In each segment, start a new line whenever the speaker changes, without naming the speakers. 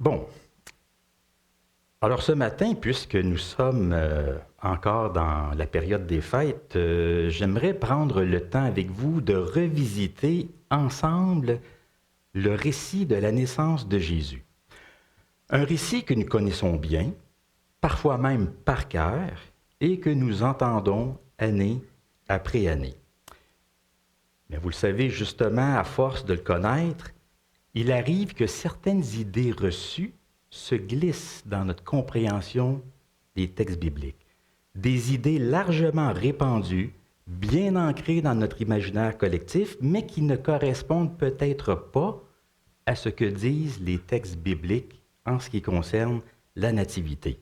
Bon, alors ce matin, puisque nous sommes encore dans la période des fêtes, j'aimerais prendre le temps avec vous de revisiter ensemble le récit de la naissance de Jésus. Un récit que nous connaissons bien, parfois même par cœur, et que nous entendons année après année. Mais vous le savez, justement, à force de le connaître, il arrive que certaines idées reçues se glissent dans notre compréhension des textes bibliques. Des idées largement répandues, bien ancrées dans notre imaginaire collectif, mais qui ne correspondent peut-être pas à ce que disent les textes bibliques en ce qui concerne la nativité.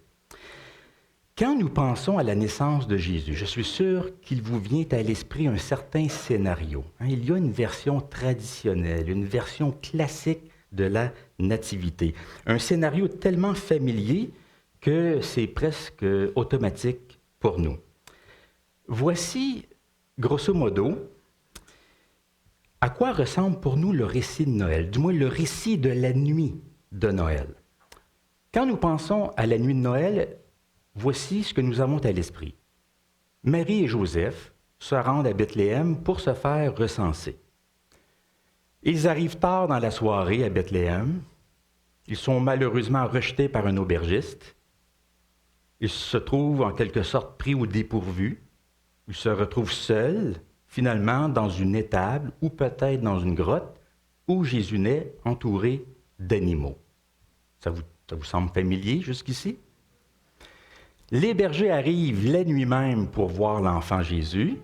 Quand nous pensons à la naissance de Jésus, je suis sûr qu'il vous vient à l'esprit un certain scénario. Il y a une version traditionnelle, une version classique de la nativité. Un scénario tellement familier que c'est presque automatique pour nous. Voici, grosso modo, à quoi ressemble pour nous le récit de Noël, du moins le récit de la nuit de Noël. Quand nous pensons à la nuit de Noël, voici ce que nous avons à l'esprit. Marie et Joseph se rendent à Bethléem pour se faire recenser. Ils arrivent tard dans la soirée à Bethléem. Ils sont malheureusement rejetés par un aubergiste. Ils se trouvent en quelque sorte pris au dépourvu. Ils se retrouvent seuls, finalement, dans une étable ou peut-être dans une grotte où Jésus naît entouré d'animaux. Ça vous semble familier jusqu'ici? Les bergers arrivent la nuit même pour voir l'enfant Jésus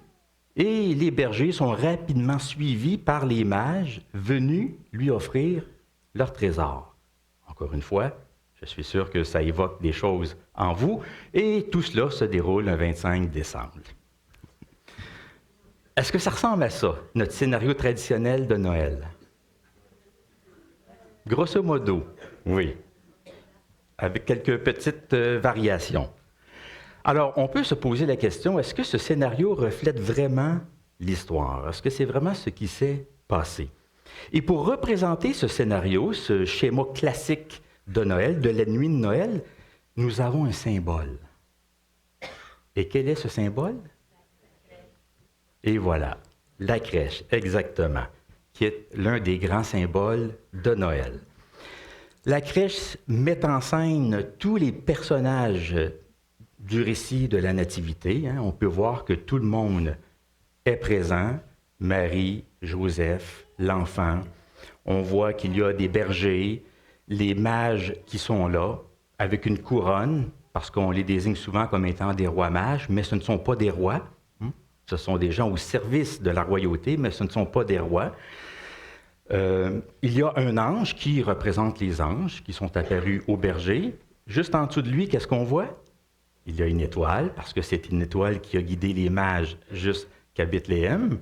et les bergers sont rapidement suivis par les mages venus lui offrir leur trésor. Encore une fois, je suis sûr que ça évoque des choses en vous et tout cela se déroule le 25 décembre. Est-ce que ça ressemble à ça, notre scénario traditionnel de Noël? Grosso modo, oui, avec quelques petites variations. Alors, on peut se poser la question, est-ce que ce scénario reflète vraiment l'histoire? Est-ce que c'est vraiment ce qui s'est passé? Et pour représenter ce scénario, ce schéma classique de Noël, de la nuit de Noël, nous avons un symbole. Et quel est ce symbole? Et voilà, la crèche, exactement, qui est l'un des grands symboles de Noël. La crèche met en scène tous les personnages du récit de la Nativité. On peut voir que tout le monde est présent, Marie, Joseph, l'enfant. On voit qu'il y a des bergers, les mages qui sont là, avec une couronne, parce qu'on les désigne souvent comme étant des rois mages, mais ce ne sont pas des rois. Ce sont des gens au service de la royauté, mais ce ne sont pas des rois. Il y a un ange qui représente les anges qui sont apparus aux bergers. Juste en dessous de lui, qu'est-ce qu'on voit? Il y a une étoile, parce que c'est une étoile qui a guidé les mages jusqu'à Bethléem.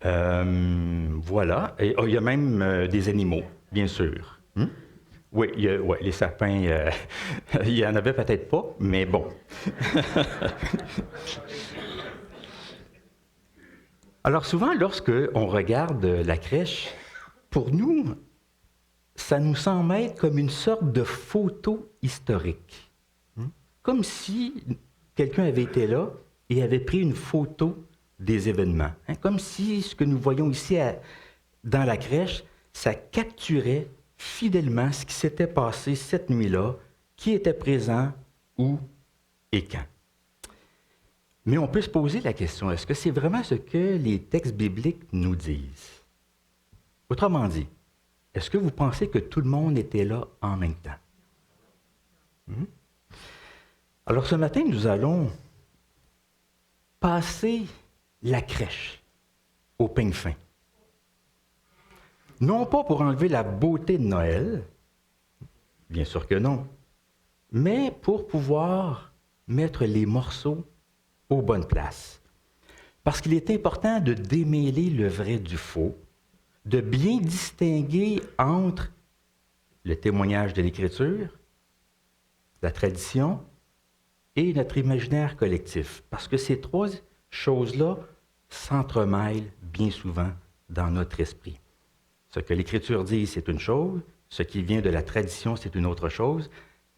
Voilà. Et, il y a même des animaux, bien sûr. Oui, les sapins, il n'y en avait peut-être pas, mais bon. Alors souvent, lorsque on regarde la crèche, pour nous, ça nous semble être comme une sorte de photo historique. Comme si quelqu'un avait été là et avait pris une photo des événements. Comme si ce que nous voyons ici dans la crèche, ça capturait fidèlement ce qui s'était passé cette nuit-là, qui était présent, où et quand. Mais on peut se poser la question, est-ce que c'est vraiment ce que les textes bibliques nous disent? Autrement dit, est-ce que vous pensez que tout le monde était là en même temps? Alors ce matin, nous allons passer la crèche au peigne fin. Non pas pour enlever la beauté de Noël, bien sûr que non, mais pour pouvoir mettre les morceaux aux bonnes places. Parce qu'il est important de démêler le vrai du faux, de bien distinguer entre le témoignage de l'Écriture, la tradition et notre imaginaire collectif. Parce que ces trois choses-là s'entremêlent bien souvent dans notre esprit. Ce que l'Écriture dit, c'est une chose, Ce qui vient de la tradition, c'est une autre chose.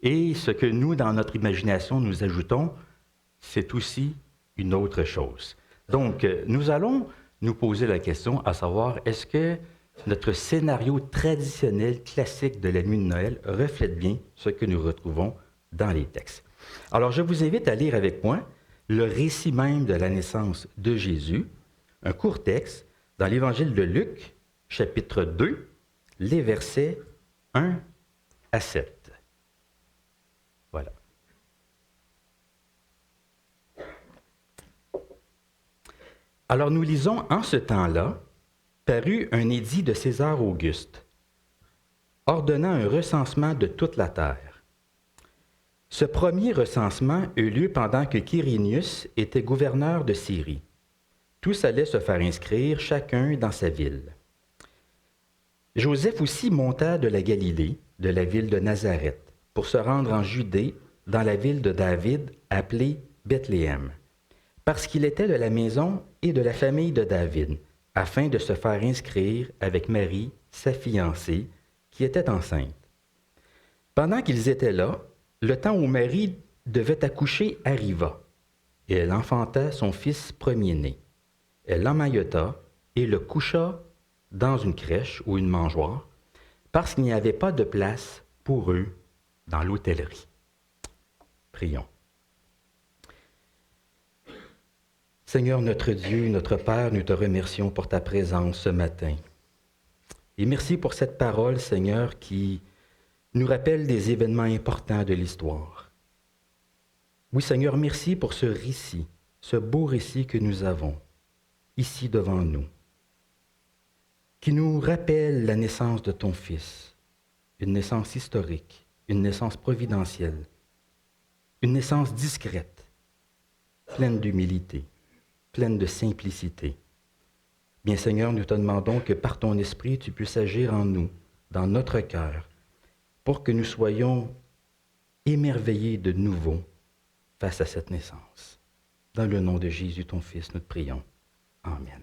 Et ce que nous, dans notre imagination, nous ajoutons, c'est aussi une autre chose. Donc, nous allons nous poser la question à savoir, est-ce que notre scénario traditionnel, classique de la nuit de Noël reflète bien ce que nous retrouvons dans les textes? Alors, je vous invite à lire avec moi le récit même de la naissance de Jésus, un court texte dans l'Évangile de Luc, chapitre 2, les versets 1 à 7. Voilà. Alors nous lisons en ce temps-là, parut un édit de César Auguste, ordonnant un recensement de toute la terre. Ce premier recensement eut lieu pendant que Quirinius était gouverneur de Syrie. Tous allaient se faire inscrire, chacun dans sa ville. Joseph aussi monta de la Galilée, de la ville de Nazareth, pour se rendre en Judée, dans la ville de David, appelée Bethléem, parce qu'il était de la maison et de la famille de David, afin de se faire inscrire avec Marie, sa fiancée, qui était enceinte. Pendant qu'ils étaient là, le temps où Marie devait accoucher arriva, et elle enfanta son fils premier-né. Elle l'emmaillota et le coucha dans une crèche ou une mangeoire, parce qu'il n'y avait pas de place pour eux dans l'hôtellerie. Prions. Seigneur notre Dieu, notre Père, nous te remercions pour ta présence ce matin. Et merci pour cette parole, Seigneur, qui nous rappelle des événements importants de l'histoire. Oui, Seigneur, merci pour ce récit, ce beau récit que nous avons ici devant nous, qui nous rappelle la naissance de ton Fils, une naissance historique, une naissance providentielle, une naissance discrète, pleine d'humilité, pleine de simplicité. Bien Seigneur, nous te demandons que par ton Esprit, tu puisses agir en nous, dans notre cœur, pour que nous soyons émerveillés de nouveau face à cette naissance. Dans le nom de Jésus, ton Fils, nous te prions. Amen.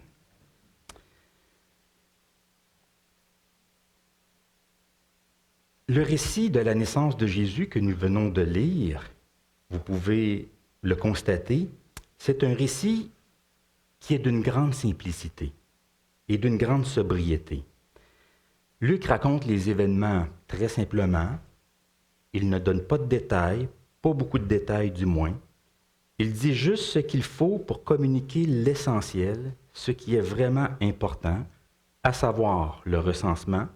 Le récit de la naissance de Jésus que nous venons de lire, vous pouvez le constater, c'est un récit qui est d'une grande simplicité et d'une grande sobriété. Luc raconte les événements très simplement. Il ne donne pas de détails, pas beaucoup de détails du moins. Il dit juste ce qu'il faut pour communiquer l'essentiel, ce qui est vraiment important, à savoir le recensement,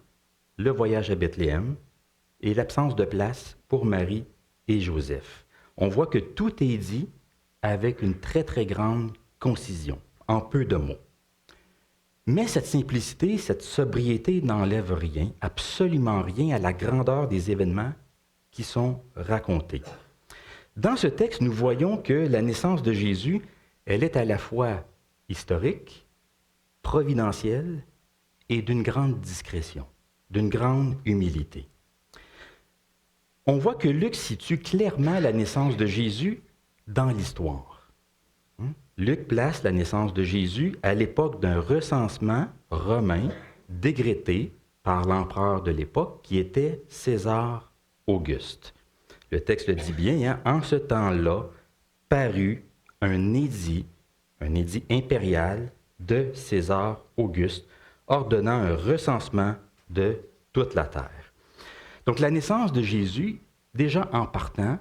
le voyage à Bethléem et l'absence de place pour Marie et Joseph. On voit que tout est dit avec une très très grande concision, en peu de mots. Mais cette simplicité, cette sobriété n'enlève rien, absolument rien à la grandeur des événements qui sont racontés. Dans ce texte, nous voyons que la naissance de Jésus, elle est à la fois historique, providentielle et d'une grande discrétion, d'une grande humilité. On voit que Luc situe clairement la naissance de Jésus dans l'histoire. Luc place la naissance de Jésus à l'époque d'un recensement romain décrété par l'empereur de l'époque qui était César Auguste. Le texte le dit bien, en ce temps-là, parut un édit impérial de César Auguste, ordonnant un recensement de toute la terre. Donc la naissance de Jésus, déjà en partant,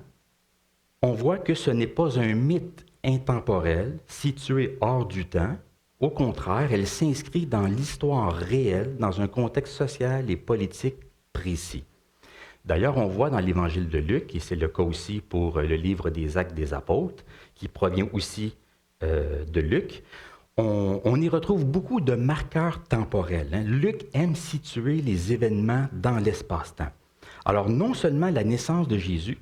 on voit que ce n'est pas un mythe intemporel, situé hors du temps. Au contraire, elle s'inscrit dans l'histoire réelle, dans un contexte social et politique précis. D'ailleurs, on voit dans l'Évangile de Luc, et c'est le cas aussi pour le livre des Actes des Apôtres, qui provient aussi de Luc, on y retrouve beaucoup de marqueurs temporels. Luc aime situer les événements dans l'espace-temps. Alors, non seulement la naissance de Jésus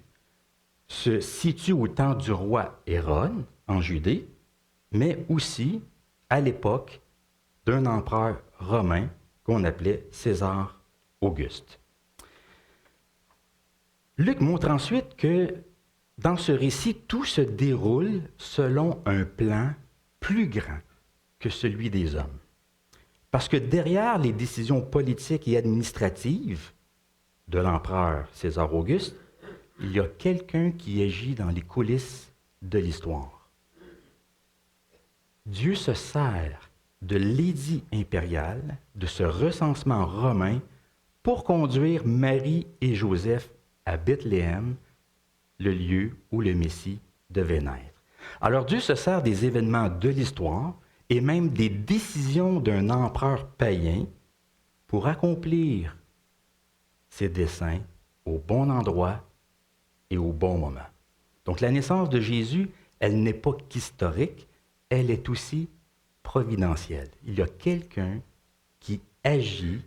se situe au temps du roi Hérode, en Judée, mais aussi à l'époque d'un empereur romain qu'on appelait César Auguste. Luc montre ensuite que dans ce récit, tout se déroule selon un plan plus grand que celui des hommes. Parce que derrière les décisions politiques et administratives, de l'empereur César Auguste, il y a quelqu'un qui agit dans les coulisses de l'histoire. Dieu se sert de l'édit impérial, de ce recensement romain, pour conduire Marie et Joseph à Bethléem, le lieu où le Messie devait naître. Alors Dieu se sert des événements de l'histoire et même des décisions d'un empereur païen pour accomplir ses desseins au bon endroit et au bon moment. Donc la naissance de Jésus, elle n'est pas qu'historique, elle est aussi providentielle. Il y a quelqu'un qui agit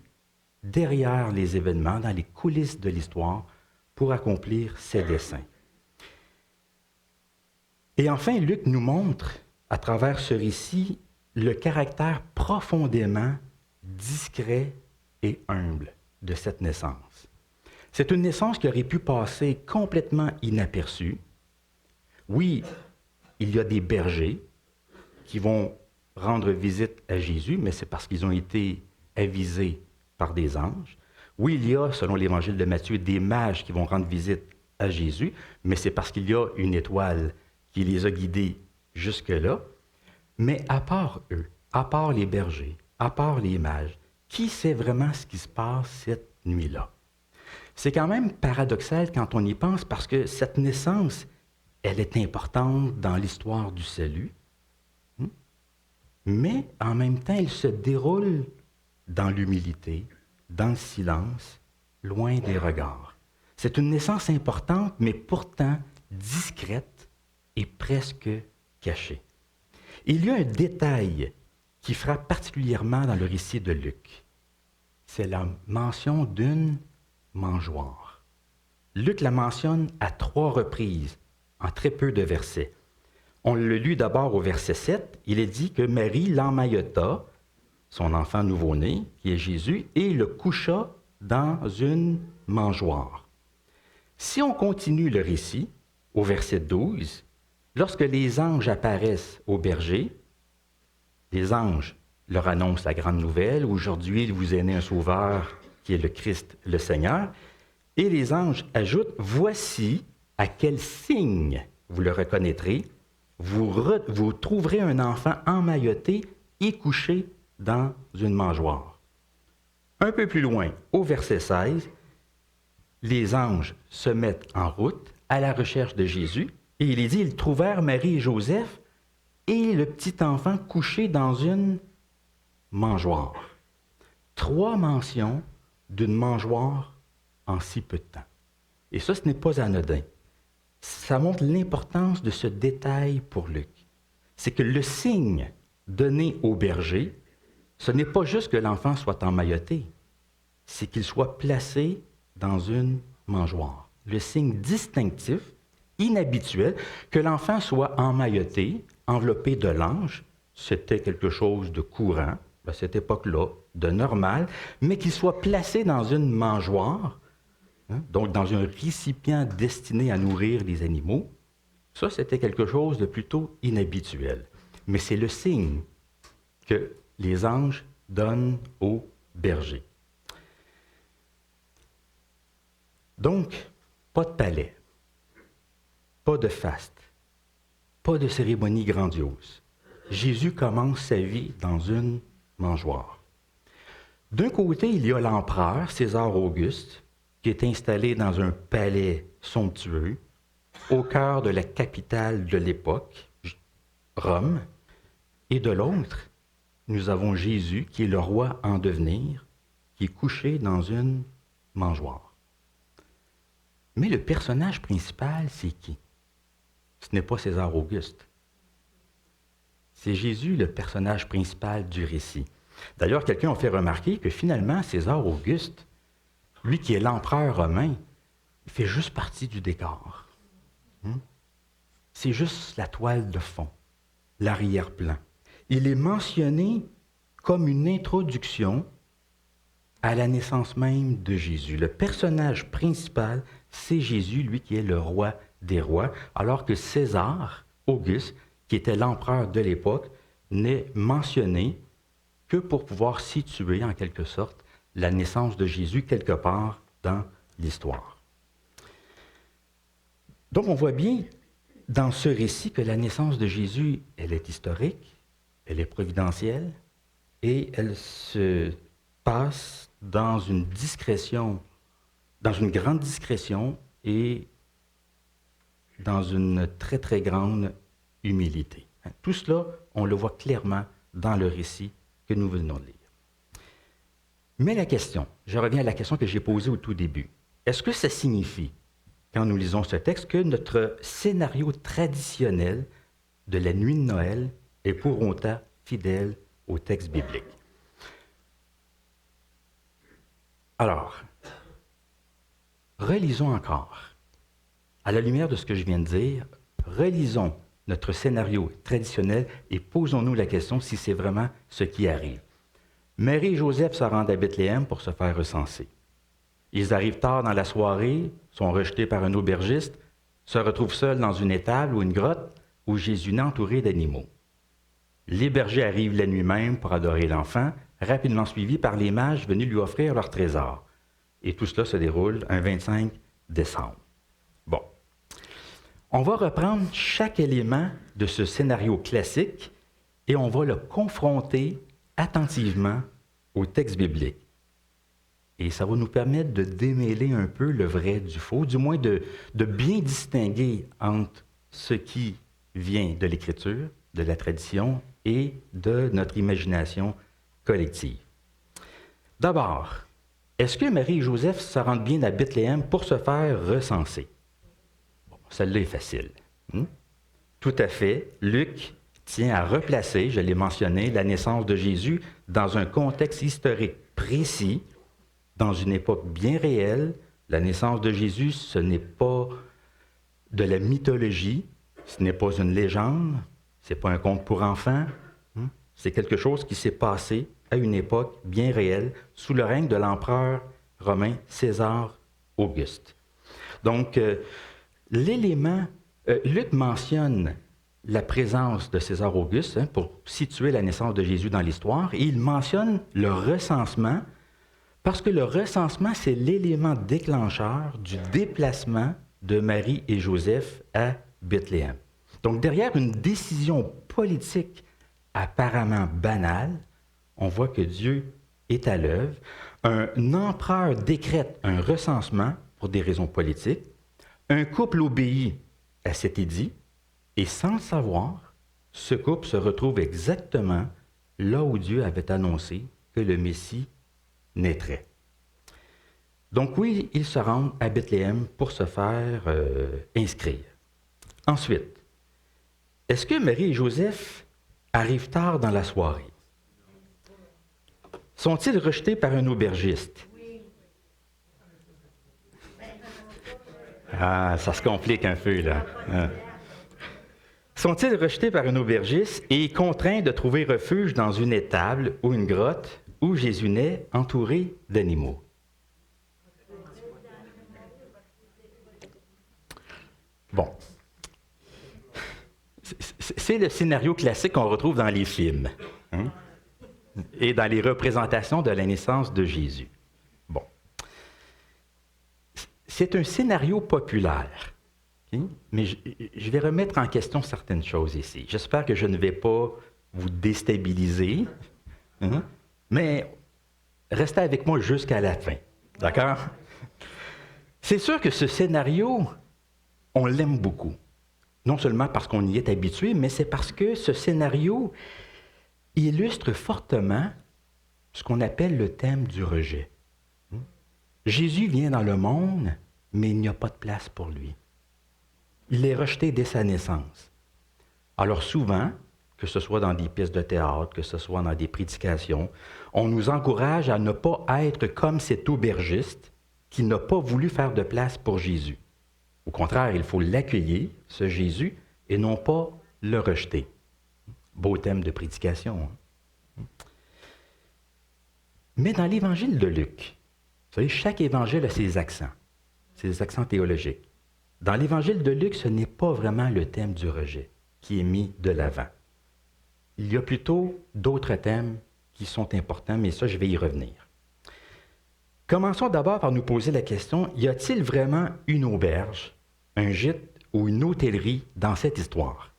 derrière les événements, dans les coulisses de l'histoire, pour accomplir ses desseins. Et enfin, Luc nous montre, à travers ce récit, le caractère profondément discret et humble de cette naissance. C'est une naissance qui aurait pu passer complètement inaperçue. Oui, il y a des bergers qui vont rendre visite à Jésus, mais c'est parce qu'ils ont été avisés par des anges. Oui, il y a, selon l'évangile de Matthieu, des mages qui vont rendre visite à Jésus, mais c'est parce qu'il y a une étoile qui les a guidés jusque-là. Mais à part eux, à part les bergers, à part les mages, qui sait vraiment ce qui se passe cette nuit-là? C'est quand même paradoxal quand on y pense parce que cette naissance, elle est importante dans l'histoire du salut, mais en même temps, elle se déroule dans l'humilité, dans le silence, loin des regards. C'est une naissance importante, mais pourtant discrète et presque cachée. Il y a un détail qui frappe particulièrement dans le récit de Luc. C'est la mention d'une mangeoire. Luc la mentionne à 3 reprises, en très peu de versets. On le lut d'abord au verset 7. Il est dit que Marie l'emmaillota, son enfant nouveau-né, qui est Jésus, et le coucha dans une mangeoire. Si on continue le récit, au verset 12, lorsque les anges apparaissent aux bergers, les anges leur annoncent la grande nouvelle. Aujourd'hui, il vous est né un sauveur qui est le Christ, le Seigneur. Et les anges ajoutent, voici à quel signe vous le reconnaîtrez. Vous trouverez un enfant emmailloté et couché dans une mangeoire. Un peu plus loin, au verset 16, les anges se mettent en route à la recherche de Jésus. Et il est dit, ils trouvèrent Marie et Joseph et le petit enfant couché dans une mangeoire. 3 mentions d'une mangeoire en si peu de temps. Et ça, ce n'est pas anodin. Ça montre l'importance de ce détail pour Luc. C'est que le signe donné au berger, ce n'est pas juste que l'enfant soit emmailloté, c'est qu'il soit placé dans une mangeoire. Le signe distinctif, inhabituel, que l'enfant soit emmailloté, enveloppé de langes, c'était quelque chose de courant, à cette époque-là, de normal, mais qu'il soit placé dans une mangeoire, donc dans un récipient destiné à nourrir les animaux, ça, c'était quelque chose de plutôt inhabituel. Mais c'est le signe que les anges donnent aux bergers. Donc, pas de palais, pas de faste, pas de cérémonie grandiose. Jésus commence sa vie dans une mangeoire. D'un côté, il y a l'empereur César Auguste, qui est installé dans un palais somptueux, au cœur de la capitale de l'époque, Rome. Et de l'autre, nous avons Jésus, qui est le roi en devenir, qui est couché dans une mangeoire. Mais le personnage principal, c'est qui? Ce n'est pas César Auguste. C'est Jésus, le personnage principal du récit. D'ailleurs, quelqu'un a fait remarquer que finalement, César Auguste, lui qui est l'empereur romain, il fait juste partie du décor. C'est juste la toile de fond, l'arrière-plan. Il est mentionné comme une introduction à la naissance même de Jésus. Le personnage principal, c'est Jésus, lui qui est le roi des rois, alors que César Auguste, qui était l'empereur de l'époque, n'est mentionné que pour pouvoir situer en quelque sorte la naissance de Jésus quelque part dans l'histoire. Donc on voit bien dans ce récit que la naissance de Jésus, elle est historique, elle est providentielle et elle se passe dans une discrétion, dans une grande discrétion et dans une très, très grande humilité. Tout cela, on le voit clairement dans le récit que nous venons de lire. Mais la question, je reviens à la question que j'ai posée au tout début. Est-ce que ça signifie, quand nous lisons ce texte, que notre scénario traditionnel de la nuit de Noël est pour autant fidèle au texte biblique? Alors, relisons encore. À la lumière de ce que je viens de dire, relisons notre scénario traditionnel et posons-nous la question si c'est vraiment ce qui arrive. Marie et Joseph se rendent à Bethléem pour se faire recenser. Ils arrivent tard dans la soirée, sont rejetés par un aubergiste, se retrouvent seuls dans une étable ou une grotte où Jésus naît entouré d'animaux. Les bergers arrivent la nuit même pour adorer l'enfant, rapidement suivis par les mages venus lui offrir leur trésor. Et tout cela se déroule un 25 décembre. Bon. On va reprendre chaque élément de ce scénario classique et on va le confronter attentivement au texte biblique. Et ça va nous permettre de démêler un peu le vrai du faux, du moins de bien distinguer entre ce qui vient de l'Écriture, de la tradition et de notre imagination collective. D'abord, est-ce que Marie et Joseph se rendent bien à Bethléem pour se faire recenser? Bon, celle-là est facile. Tout à fait. Luc tient à replacer, je l'ai mentionné, la naissance de Jésus dans un contexte historique précis, dans une époque bien réelle. La naissance de Jésus, ce n'est pas de la mythologie, ce n'est pas une légende, ce n'est pas un conte pour enfants. C'est quelque chose qui s'est passé à une époque bien réelle, sous le règne de l'empereur romain César Auguste. Donc, l'élément, Luc mentionne la présence de César Auguste pour situer la naissance de Jésus dans l'histoire, et il mentionne le recensement, parce que le recensement, c'est l'élément déclencheur du déplacement de Marie et Joseph à Bethléem. Donc, derrière une décision politique apparemment banale, on voit que Dieu est à l'œuvre. Un empereur décrète un recensement pour des raisons politiques. Un couple obéit à cet édit et sans le savoir, ce couple se retrouve exactement là où Dieu avait annoncé que le Messie naîtrait. Donc oui, ils se rendent à Bethléem pour se faire inscrire. Ensuite, est-ce que Marie et Joseph arrivent tard dans la soirée? Sont-ils rejetés par un aubergiste? Ah, ça se complique un peu, là. Sont-ils rejetés par un aubergiste et contraints de trouver refuge dans une étable ou une grotte où Jésus naît entouré d'animaux? Bon. C'est le scénario classique qu'on retrouve dans les films et dans les représentations de la naissance de Jésus. Bon. C'est un scénario populaire, okay? Mais je vais remettre en question certaines choses ici. J'espère que je ne vais pas vous déstabiliser, mais restez avec moi jusqu'à la fin, d'accord? C'est sûr que ce scénario, on l'aime beaucoup. Non seulement parce qu'on y est habitué, mais c'est parce que ce scénario illustre fortement ce qu'on appelle le thème du rejet. Jésus vient dans le monde, mais il n'y a pas de place pour lui. Il est rejeté dès sa naissance. Alors souvent, que ce soit dans des pièces de théâtre, que ce soit dans des prédications, on nous encourage à ne pas être comme cet aubergiste qui n'a pas voulu faire de place pour Jésus. Au contraire, il faut l'accueillir, ce Jésus, et non pas le rejeter. Beau thème de prédication. Mais dans l'évangile de Luc, vous savez, chaque évangile a ses accents théologiques. Dans l'évangile de Luc, ce n'est pas vraiment le thème du rejet qui est mis de l'avant. Il y a plutôt d'autres thèmes qui sont importants, mais ça, je vais y revenir. Commençons d'abord par nous poser la question, y a-t-il vraiment une auberge, un gîte ou une hôtellerie dans cette histoire?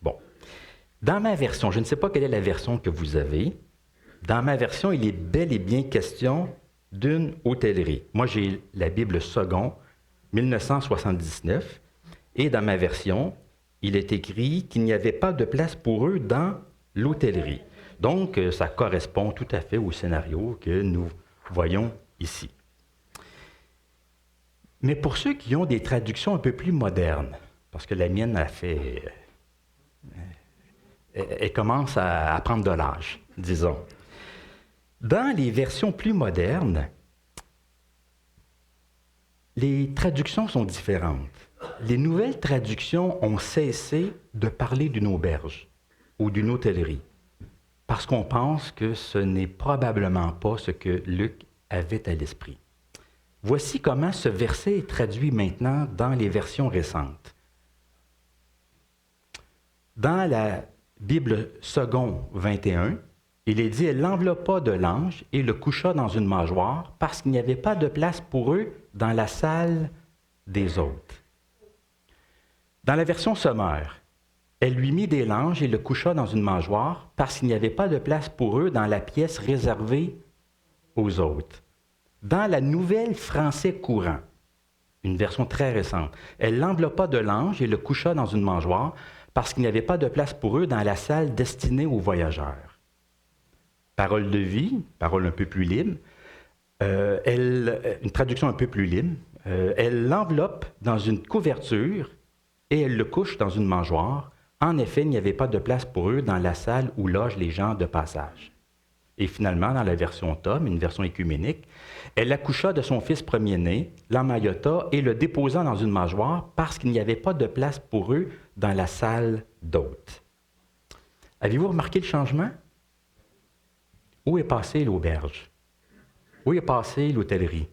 Bon. Dans ma version, je ne sais pas quelle est la version que vous avez, dans ma version, il est bel et bien question d'une hôtellerie. Moi, j'ai la Bible Second, 1979, et dans ma version, il est écrit qu'il n'y avait pas de place pour eux dans l'hôtellerie. Donc, ça correspond tout à fait au scénario que nous voyons ici. Mais pour ceux qui ont des traductions un peu plus modernes, parce que la mienne a fait... elle commence à prendre de l'âge, disons. Dans les versions plus modernes, les traductions sont différentes. Les nouvelles traductions ont cessé de parler d'une auberge ou d'une hôtellerie, parce qu'on pense que ce n'est probablement pas ce que Luc avait à l'esprit. Voici comment ce verset est traduit maintenant dans les versions récentes. Dans la Bible Second 21, il est dit « Elle l'enveloppa de l'ange et le coucha dans une mangeoire parce qu'il n'y avait pas de place pour eux dans la salle des hôtes. » Dans la version sommaire, « Elle lui mit des langes et le coucha dans une mangeoire parce qu'il n'y avait pas de place pour eux dans la pièce réservée aux hôtes. » Dans la Nouvelle Français courant, une version très récente, « Elle l'enveloppa de l'ange et le coucha dans une mangeoire parce qu'il n'y avait pas de place pour eux dans la salle destinée aux voyageurs. » Parole de vie, parole un peu plus libre, une traduction un peu plus libre. Elle l'enveloppe dans une couverture et elle le couche dans une mangeoire. En effet, il n'y avait pas de place pour eux dans la salle où logent les gens de passage. Et finalement, dans la version Tom, une version écuménique, elle accoucha de son fils premier-né, l'emmaillota et le déposa dans une mangeoire parce qu'il n'y avait pas de place pour eux dans la salle d'hôtes. Avez-vous remarqué le changement? Où est passée l'auberge? Où est passée l'hôtellerie?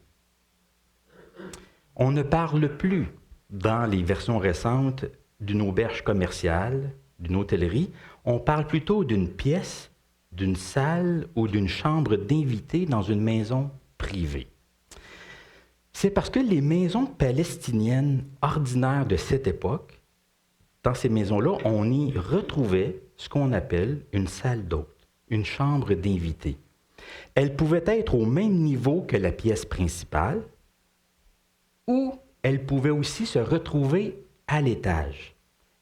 On ne parle plus, dans les versions récentes, d'une auberge commerciale, d'une hôtellerie. On parle plutôt d'une pièce, d'une salle ou d'une chambre d'invités dans une maison privée. C'est parce que les maisons palestiniennes ordinaires de cette époque, dans ces maisons-là, on y retrouvait ce qu'on appelle une salle d'hôte, une chambre d'invités. Elle pouvait être au même niveau que la pièce principale ou elle pouvait aussi se retrouver à l'étage.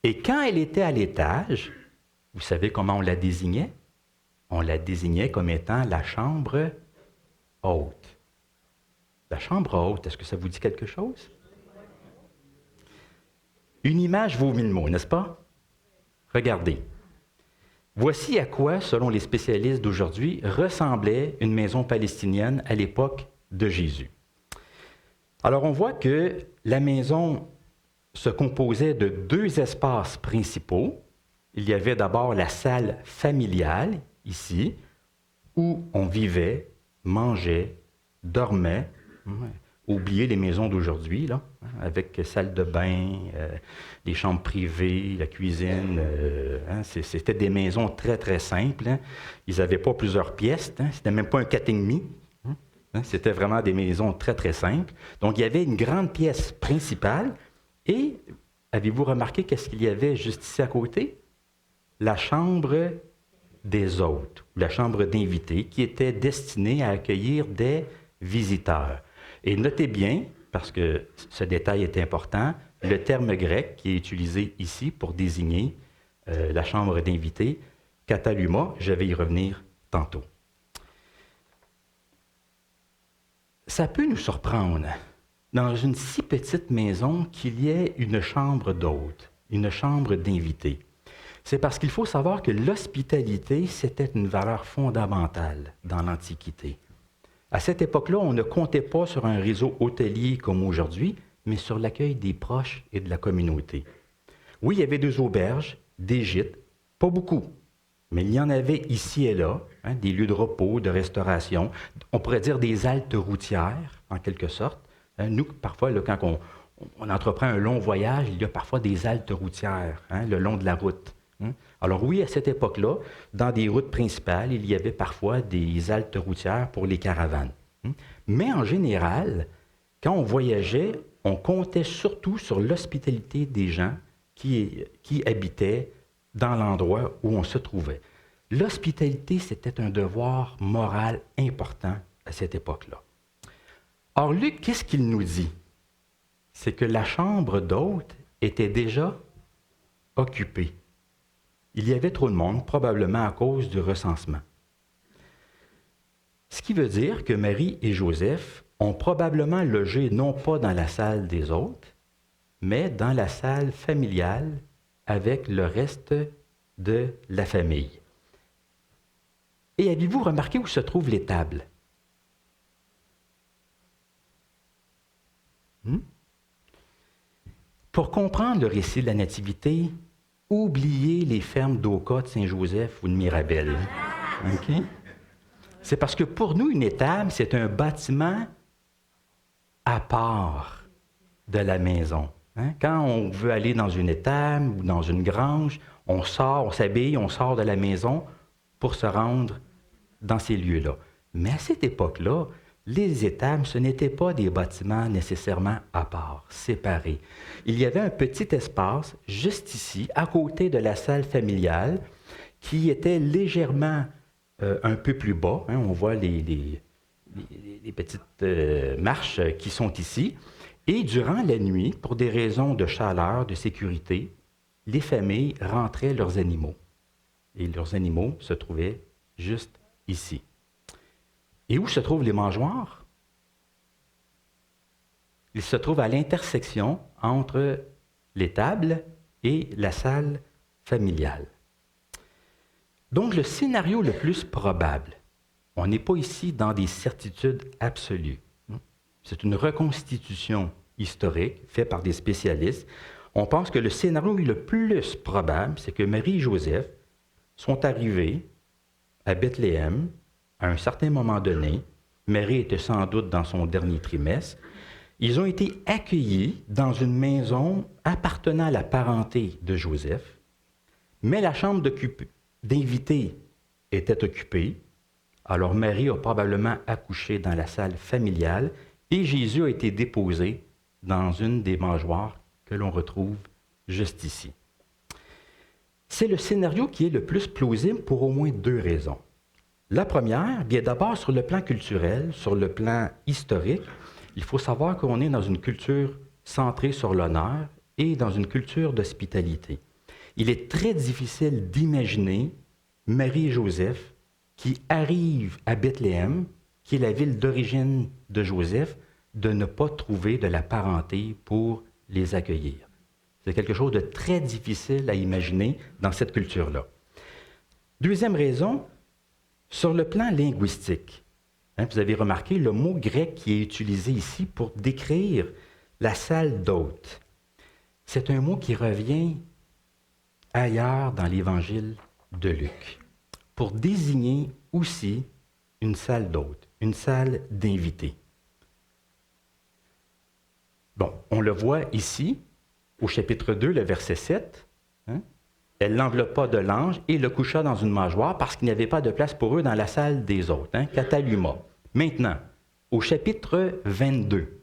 Et quand elle était à l'étage, vous savez comment on la désignait? On la désignait comme étant la chambre haute. La chambre haute, est-ce que ça vous dit quelque chose? Une image vaut mille mots, n'est-ce pas? Regardez. Voici à quoi, selon les spécialistes d'aujourd'hui, ressemblait une maison palestinienne à l'époque de Jésus. Alors, on voit que la maison se composait de deux espaces principaux. Il y avait d'abord la salle familiale, ici, où on vivait, mangeait, dormait. Oubliez les maisons d'aujourd'hui, là, avec salle de bain, les chambres privées, la cuisine. C'était des maisons très, très simples. Ils n'avaient pas plusieurs pièces. C'était même pas un 4,5. C'était vraiment des maisons très, très simples. Donc, il y avait une grande pièce principale. Et, avez-vous remarqué qu'est-ce qu'il y avait juste ici à côté? La chambre des hôtes, ou la chambre d'invités, qui était destinée à accueillir des visiteurs. Et notez bien, parce que ce détail est important, le terme grec qui est utilisé ici pour désigner la chambre d'invités, kataluma, je vais y revenir tantôt. Ça peut nous surprendre, dans une si petite maison, qu'il y ait une chambre d'hôte, une chambre d'invités. C'est parce qu'il faut savoir que l'hospitalité, c'était une valeur fondamentale dans l'Antiquité. À cette époque-là, on ne comptait pas sur un réseau hôtelier comme aujourd'hui, mais sur l'accueil des proches et de la communauté. Oui, il y avait des auberges, des gîtes, pas beaucoup, mais il y en avait ici et là, des lieux de repos, de restauration, on pourrait dire des haltes routières, en quelque sorte. Nous, parfois, là, quand on entreprend un long voyage, il y a parfois des haltes routières, le long de la route, Hein? Alors oui, à cette époque-là, dans des routes principales, il y avait parfois des haltes routières pour les caravanes. Hein? Mais en général, quand on voyageait, on comptait surtout sur l'hospitalité des gens qui habitaient dans l'endroit où on se trouvait. L'hospitalité, c'était un devoir moral important à cette époque-là. Or, Luc, qu'est-ce qu'il nous dit? C'est que la chambre d'hôte était déjà occupée. Il y avait trop de monde, probablement à cause du recensement. Ce qui veut dire que Marie et Joseph ont probablement logé non pas dans la salle des hôtes, mais dans la salle familiale avec le reste de la famille. Et avez-vous remarqué où se trouvent les tables? Pour comprendre le récit de la Nativité, oubliez les fermes d'Oka, de Saint-Joseph ou de Mirabel. Okay? C'est parce que pour nous, une étable, c'est un bâtiment à part de la maison. Hein? Quand on veut aller dans une étable ou dans une grange, on sort, on s'habille, on sort de la maison pour se rendre dans ces lieux-là. Mais à cette époque-là, les étables, ce n'étaient pas des bâtiments nécessairement à part, séparés. Il y avait un petit espace juste ici, à côté de la salle familiale, qui était légèrement un peu plus bas. Hein, on voit les petites marches qui sont ici. Et durant la nuit, pour des raisons de chaleur, de sécurité, les familles rentraient leurs animaux. Et leurs animaux se trouvaient juste ici. Et où se trouvent les mangeoires? Ils se trouvent à l'intersection entre l'étable et la salle familiale. Donc, le scénario le plus probable, on n'est pas ici dans des certitudes absolues. C'est une reconstitution historique faite par des spécialistes. On pense que le scénario le plus probable, c'est que Marie et Joseph sont arrivés à Bethléem à un certain moment donné. Marie était sans doute dans son dernier trimestre. Ils ont été accueillis dans une maison appartenant à la parenté de Joseph, mais la chambre d'invités était occupée. Alors Marie a probablement accouché dans la salle familiale et Jésus a été déposé dans une des mangeoires que l'on retrouve juste ici. C'est le scénario qui est le plus plausible pour au moins deux raisons. La première, bien d'abord sur le plan culturel, sur le plan historique, il faut savoir qu'on est dans une culture centrée sur l'honneur et dans une culture d'hospitalité. Il est très difficile d'imaginer Marie et Joseph qui arrivent à Bethléem, qui est la ville d'origine de Joseph, de ne pas trouver de la parenté pour les accueillir. C'est quelque chose de très difficile à imaginer dans cette culture-là. Deuxième raison, sur le plan linguistique. Hein, vous avez remarqué le mot grec qui est utilisé ici pour décrire la salle d'hôtes. C'est un mot qui revient ailleurs dans l'évangile de Luc, pour désigner aussi une salle d'hôtes, une salle d'invités. Bon, on le voit ici, au chapitre 2, le verset 7. Hein? Elle l'enveloppa de l'ange et le coucha dans une mangeoire parce qu'il n'y avait pas de place pour eux dans la salle des hôtes. Hein? Kataluma. Maintenant, au chapitre 22,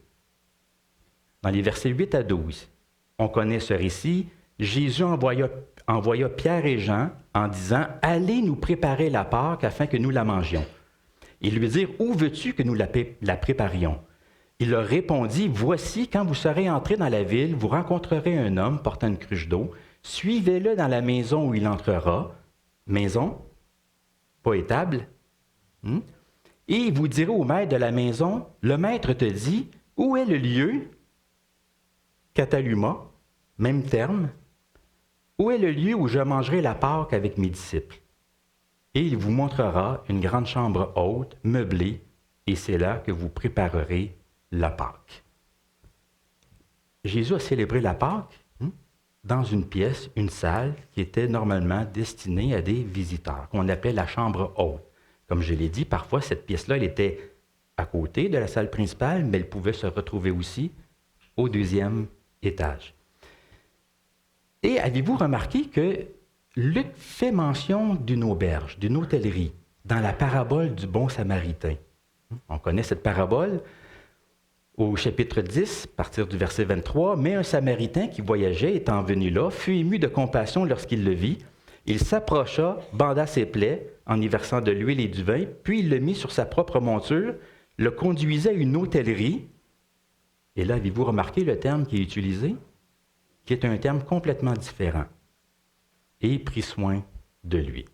dans les versets 8 à 12, on connaît ce récit. Jésus envoya Pierre et Jean en disant « Allez nous préparer la Pâque afin que nous la mangions. » Et lui dire « Où veux-tu que nous la préparions? » Il leur répondit « Voici, quand vous serez entrés dans la ville, vous rencontrerez un homme portant une cruche d'eau. Suivez-le dans la maison où il entrera. » Maison, pas étable. Et vous direz au maître de la maison, le maître te dit, où est le lieu? Kataluma, même terme. Où est le lieu où je mangerai la Pâque avec mes disciples? Et il vous montrera une grande chambre haute, meublée, et c'est là que vous préparerez la Pâque. Jésus a célébré la Pâque dans une pièce, une salle qui était normalement destinée à des visiteurs, qu'on appelait la chambre haute. Comme je l'ai dit, parfois, cette pièce-là, elle était à côté de la salle principale, mais elle pouvait se retrouver aussi au deuxième étage. Et avez-vous remarqué que Luc fait mention d'une auberge, d'une hôtellerie, dans la parabole du bon samaritain. On connaît cette parabole au chapitre 10, à partir du verset 23. « Mais un samaritain qui voyageait, étant venu là, fut ému de compassion lorsqu'il le vit. Il s'approcha, banda ses plaies, en y versant de l'huile et du vin, puis il le mit sur sa propre monture, le conduisait à une hôtellerie. » Et là, avez-vous remarqué le terme qui est utilisé? Qui est un terme complètement différent. « Et prit soin de lui. »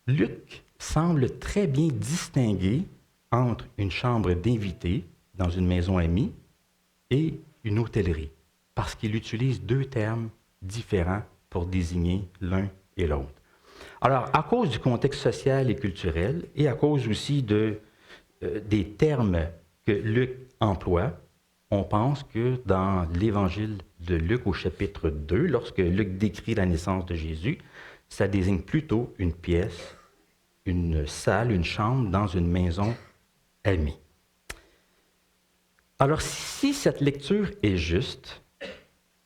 Luc semble très bien distinguer entre une chambre d'invité dans une maison amie et une hôtellerie, parce qu'il utilise deux termes différents pour désigner l'un et l'autre. Alors, à cause du contexte social et culturel, et à cause aussi des termes que Luc emploie, on pense que dans l'Évangile de Luc au chapitre 2, lorsque Luc décrit la naissance de Jésus, ça désigne plutôt une pièce, une salle, une chambre dans une maison amie. Alors, si cette lecture est juste,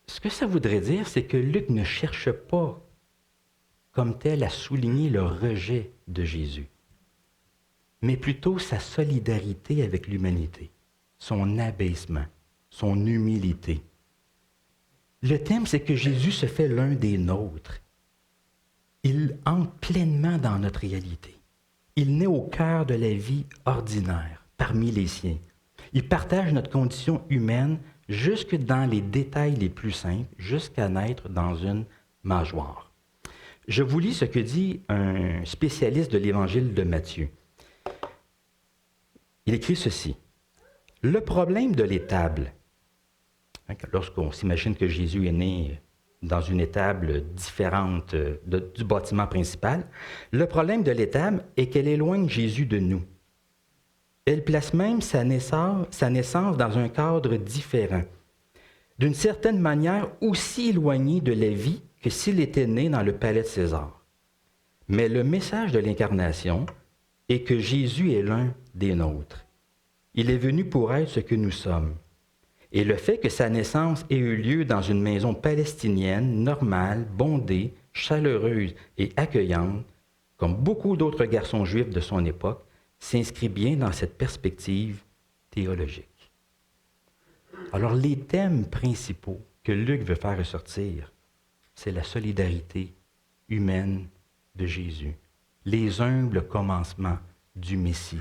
ce que ça voudrait dire, c'est que Luc ne cherche pas comme tel à souligner le rejet de Jésus, mais plutôt sa solidarité avec l'humanité, son abaissement, son humilité. Le thème, c'est que Jésus se fait l'un des nôtres. Il entre pleinement dans notre réalité. Il naît au cœur de la vie ordinaire, parmi les siens. Il partage notre condition humaine jusque dans les détails les plus simples, jusqu'à naître dans une mangeoire. Je vous lis ce que dit un spécialiste de l'Évangile de Matthieu. Il écrit ceci. « Le problème de l'étable, lorsqu'on s'imagine que Jésus est né dans une étable différente du bâtiment principal, le problème de l'étable est qu'elle éloigne Jésus de nous. Elle place même sa naissance dans un cadre différent, d'une certaine manière aussi éloigné de la vie que s'il était né dans le palais de César. Mais le message de l'incarnation est que Jésus est l'un des nôtres. Il est venu pour être ce que nous sommes. Et le fait que sa naissance ait eu lieu dans une maison palestinienne, normale, bondée, chaleureuse et accueillante, comme beaucoup d'autres garçons juifs de son époque, s'inscrit bien dans cette perspective théologique. Alors, les thèmes principaux que Luc veut faire ressortir, c'est la solidarité humaine de Jésus, les humbles commencements du Messie,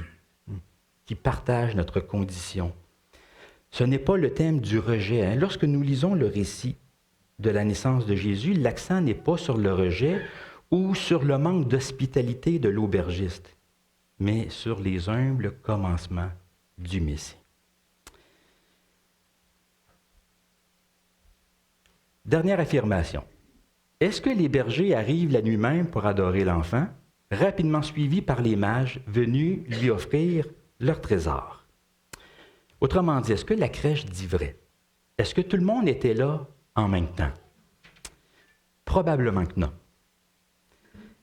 qui partage notre condition. Ce n'est pas le thème du rejet. Lorsque nous lisons le récit de la naissance de Jésus, l'accent n'est pas sur le rejet ou sur le manque d'hospitalité de l'aubergiste, mais sur les humbles commencements du Messie. Dernière affirmation. Est-ce que les bergers arrivent la nuit même pour adorer l'enfant, rapidement suivis par les mages venus lui offrir leur trésor? Autrement dit, est-ce que la crèche dit vrai? Est-ce que tout le monde était là en même temps? Probablement que non.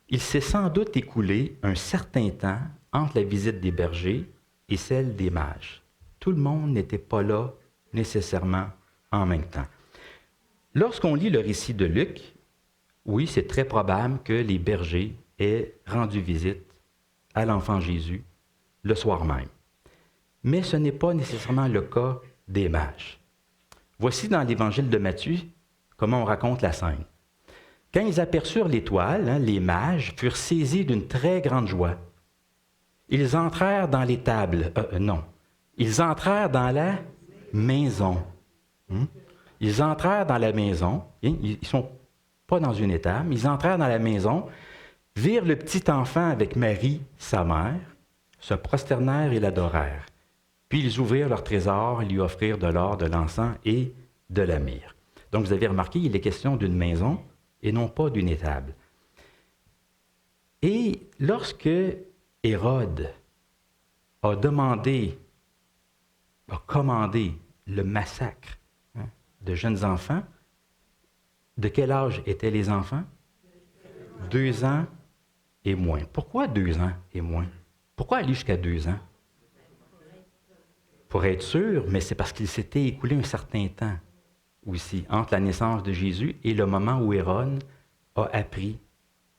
Il s'est sans doute écoulé un certain temps entre la visite des bergers et celle des mages. Tout le monde n'était pas là nécessairement en même temps. Lorsqu'on lit le récit de Luc, oui, c'est très probable que les bergers aient rendu visite à l'enfant Jésus le soir même. Mais ce n'est pas nécessairement le cas des mages. Voici dans l'Évangile de Matthieu comment on raconte la scène. Quand ils aperçurent l'étoile, les mages furent saisis d'une très grande joie. Ils entrèrent dans l'étable. Ils entrèrent dans la maison. Ils entrèrent dans la maison. Ils ne sont pas dans une étable. Ils entrèrent dans la maison, virent le petit enfant avec Marie, sa mère, se prosternèrent et l'adorèrent. Puis ils ouvrirent leur trésor et lui offrirent de l'or, de l'encens et de la myrrhe. Donc vous avez remarqué, il est question d'une maison et non pas d'une étable. Et lorsque Hérode a commandé le massacre de jeunes enfants, de quel âge étaient les enfants? 2 ans et moins. Pourquoi 2 ans et moins? Pourquoi aller jusqu'à 2 ans? Pour être sûr, mais c'est parce qu'il s'était écoulé un certain temps aussi entre la naissance de Jésus et le moment où Hérode a appris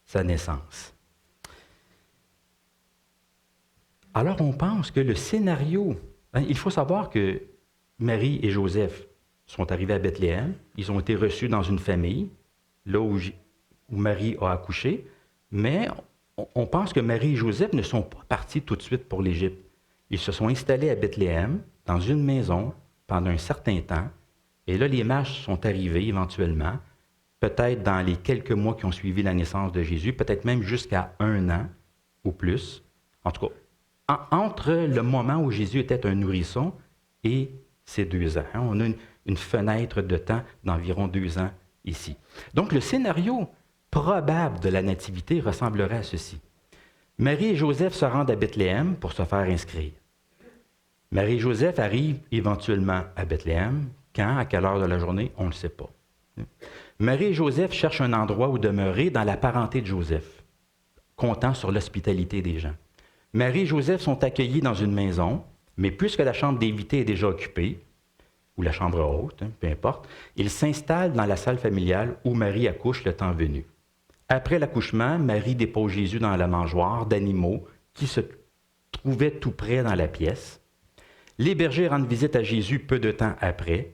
sa naissance. Alors on pense que le scénario, il faut savoir que Marie et Joseph sont arrivés à Bethléem, ils ont été reçus dans une famille, là où Marie a accouché, mais on pense que Marie et Joseph ne sont pas partis tout de suite pour l'Égypte. Ils se sont installés à Bethléem, dans une maison, pendant un certain temps, et là les mages sont arrivés éventuellement, peut-être dans les quelques mois qui ont suivi la naissance de Jésus, peut-être même jusqu'à 1 an ou plus. En tout cas, entre le moment où Jésus était un nourrisson et ces 2 ans. On a une fenêtre de temps d'environ 2 ans ici. Donc, le scénario probable de la nativité ressemblerait à ceci. Marie et Joseph se rendent à Bethléem pour se faire inscrire. Marie et Joseph arrivent éventuellement à Bethléem. Quand, à quelle heure de la journée, on ne le sait pas. Marie et Joseph cherchent un endroit où demeurer dans la parenté de Joseph, comptant sur l'hospitalité des gens. Marie et Joseph sont accueillis dans une maison, mais puisque la chambre d'invités est déjà occupée, ou la chambre haute, peu importe, ils s'installent dans la salle familiale où Marie accouche le temps venu. Après l'accouchement, Marie dépose Jésus dans la mangeoire d'animaux qui se trouvait tout près dans la pièce. Les bergers rendent visite à Jésus peu de temps après,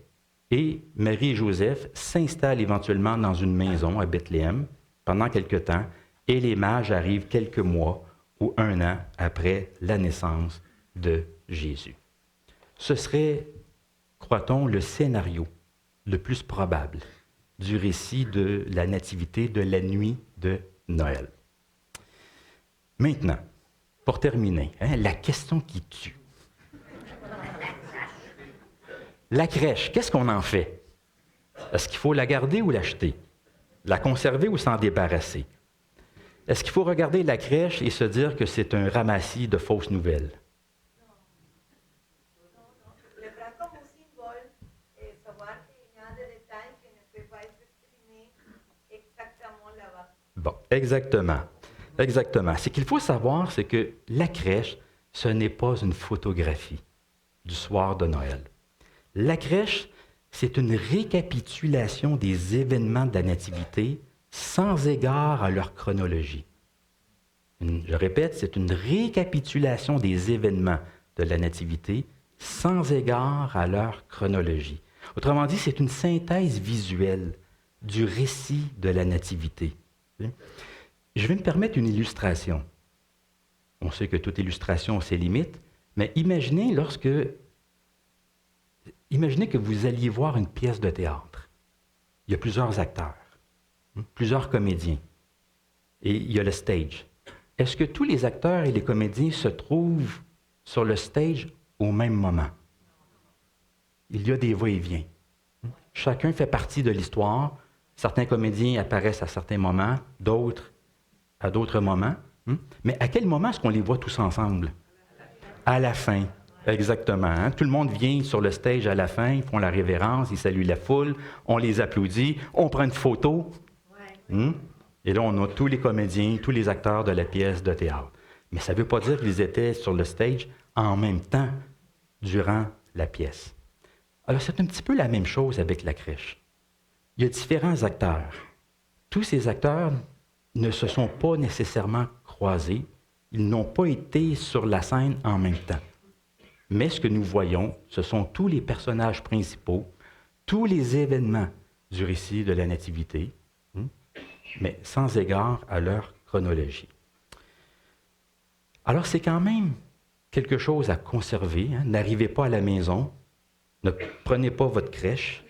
et Marie et Joseph s'installent éventuellement dans une maison à Bethléem pendant quelque temps, et les mages arrivent quelques mois ou 1 an après la naissance de Jésus. Ce serait, croit-on, le scénario le plus probable du récit de la nativité de la nuit de Noël. Maintenant, pour terminer, la question qui tue. La crèche, qu'est-ce qu'on en fait? Est-ce qu'il faut la garder ou l'acheter? La conserver ou s'en débarrasser? Est-ce qu'il faut regarder la crèche et se dire que c'est un ramassis de fausses nouvelles?
Le prends comme symbole et savoir qu'il y a des détails qui ne peuvent pas être exprimés exactement là-bas.
Bon, exactement. Exactement. Ce qu'il faut savoir, c'est que la crèche, ce n'est pas une photographie du soir de Noël. La crèche, c'est une récapitulation des événements de la Nativité sans égard à leur chronologie. Je répète, c'est une récapitulation des événements de la Nativité sans égard à leur chronologie. Autrement dit, c'est une synthèse visuelle du récit de la Nativité. Je vais me permettre une illustration. On sait que toute illustration a ses limites, mais imaginez que vous alliez voir une pièce de théâtre. Il y a plusieurs acteurs, plusieurs comédiens, et il y a le stage. Est-ce que tous les acteurs et les comédiens se trouvent sur le stage au même moment? Il y a des va-et-vient. Chacun fait partie de l'histoire. Certains comédiens apparaissent à certains moments, d'autres à d'autres moments. Mais à quel moment est-ce qu'on les voit tous ensemble? À la fin. Exactement. Tout le monde vient sur le stage à la fin, ils font la révérence, ils saluent la foule, on les applaudit, on prend une photo. Et là, on a tous les comédiens, tous les acteurs de la pièce de théâtre. Mais ça ne veut pas dire qu'ils étaient sur le stage en même temps durant la pièce. Alors, c'est un petit peu la même chose avec la crèche. Il y a différents acteurs. Tous ces acteurs ne se sont pas nécessairement croisés, ils n'ont pas été sur la scène en même temps. Mais ce que nous voyons, ce sont tous les personnages principaux, tous les événements du récit de la Nativité, mais sans égard à leur chronologie. Alors c'est quand même quelque chose à conserver. N'arrivez pas à la maison, ne prenez pas votre crèche,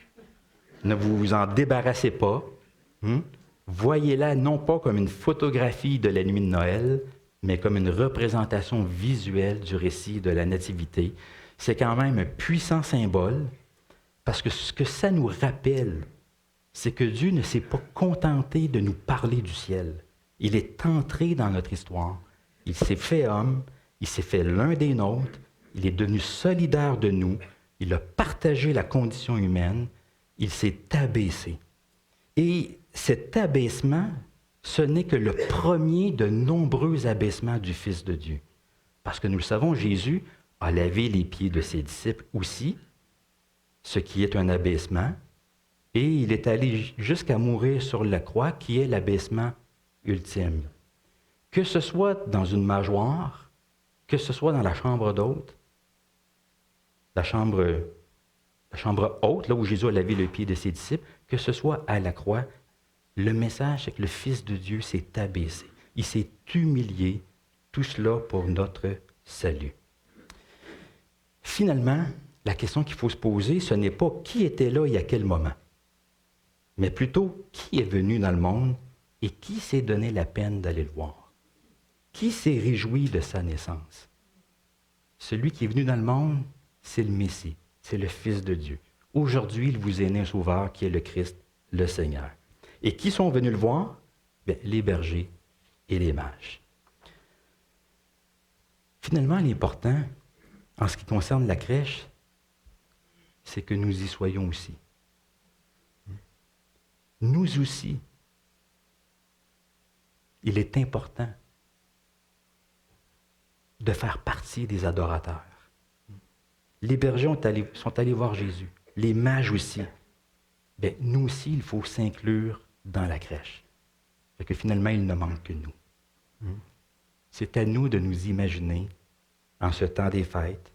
ne vous en débarrassez pas. Voyez-la non pas comme une photographie de la nuit de Noël, mais comme une représentation visuelle du récit de la Nativité. C'est quand même un puissant symbole, parce que ce que ça nous rappelle, c'est que Dieu ne s'est pas contenté de nous parler du ciel. Il est entré dans notre histoire. Il s'est fait homme, il s'est fait l'un des nôtres, il est devenu solidaire de nous, il a partagé la condition humaine, il s'est abaissé. Et cet abaissement, ce n'est que le premier de nombreux abaissements du Fils de Dieu. Parce que nous le savons, Jésus a lavé les pieds de ses disciples aussi, ce qui est un abaissement, Et il est allé jusqu'à mourir sur la croix, qui est l'abaissement ultime. Que ce soit dans une mangeoire, que ce soit dans la chambre d'hôte, la chambre haute, là où Jésus a lavé le pied de ses disciples, que ce soit à la croix, le message, c'est que le Fils de Dieu s'est abaissé. Il s'est humilié, tout cela pour notre salut. Finalement, la question qu'il faut se poser, ce n'est pas qui était là et à quel moment, mais plutôt qui est venu dans le monde et qui s'est donné la peine d'aller le voir. Qui s'est réjoui de sa naissance? Celui qui est venu dans le monde, c'est le Messie, c'est le Fils de Dieu. Aujourd'hui, il vous est né un sauveur qui est le Christ, le Seigneur. Et qui sont venus le voir? Bien, les bergers et les mages. Finalement, l'important, en ce qui concerne la crèche, c'est que nous y soyons aussi. Nous aussi, il est important de faire partie des adorateurs. Les bergers sont allés voir Jésus, les mages aussi. Bien, nous aussi, il faut s'inclure dans la crèche. Fait que finalement, il ne manque que nous. C'est à nous de nous imaginer, en ce temps des fêtes,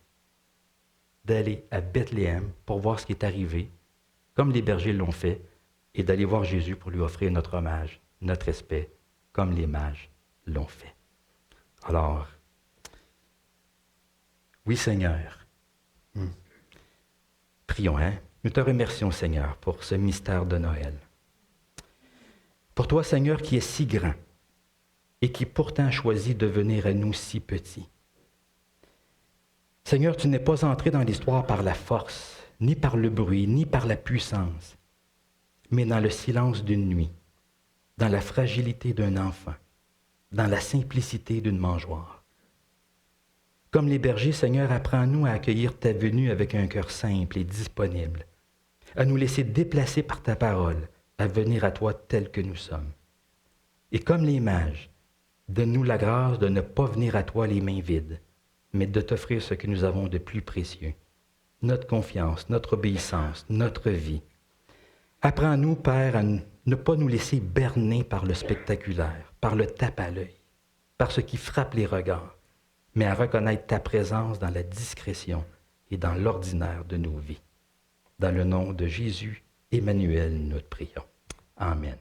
d'aller à Bethléem pour voir ce qui est arrivé, comme les bergers l'ont fait, et d'aller voir Jésus pour lui offrir notre hommage, notre respect, comme les mages l'ont fait. Alors, oui Seigneur, prions, hein? Nous te remercions Seigneur pour ce mystère de Noël. Pour toi Seigneur qui est si grand et qui pourtant choisit de venir à nous si petits. Seigneur, tu n'es pas entré dans l'histoire par la force, ni par le bruit, ni par la puissance, mais dans le silence d'une nuit, dans la fragilité d'un enfant, dans la simplicité d'une mangeoire. Comme les bergers, Seigneur, apprends-nous à accueillir ta venue avec un cœur simple et disponible, à nous laisser déplacer par ta parole, à venir à toi tels que nous sommes. Et comme les mages, donne-nous la grâce de ne pas venir à toi les mains vides, mais de t'offrir ce que nous avons de plus précieux, notre confiance, notre obéissance, notre vie. Apprends-nous, Père, à ne pas nous laisser berner par le spectaculaire, par le tape à l'œil, par ce qui frappe les regards, mais à reconnaître ta présence dans la discrétion et dans l'ordinaire de nos vies. Dans le nom de Jésus, Emmanuel, nous te prions. Amen.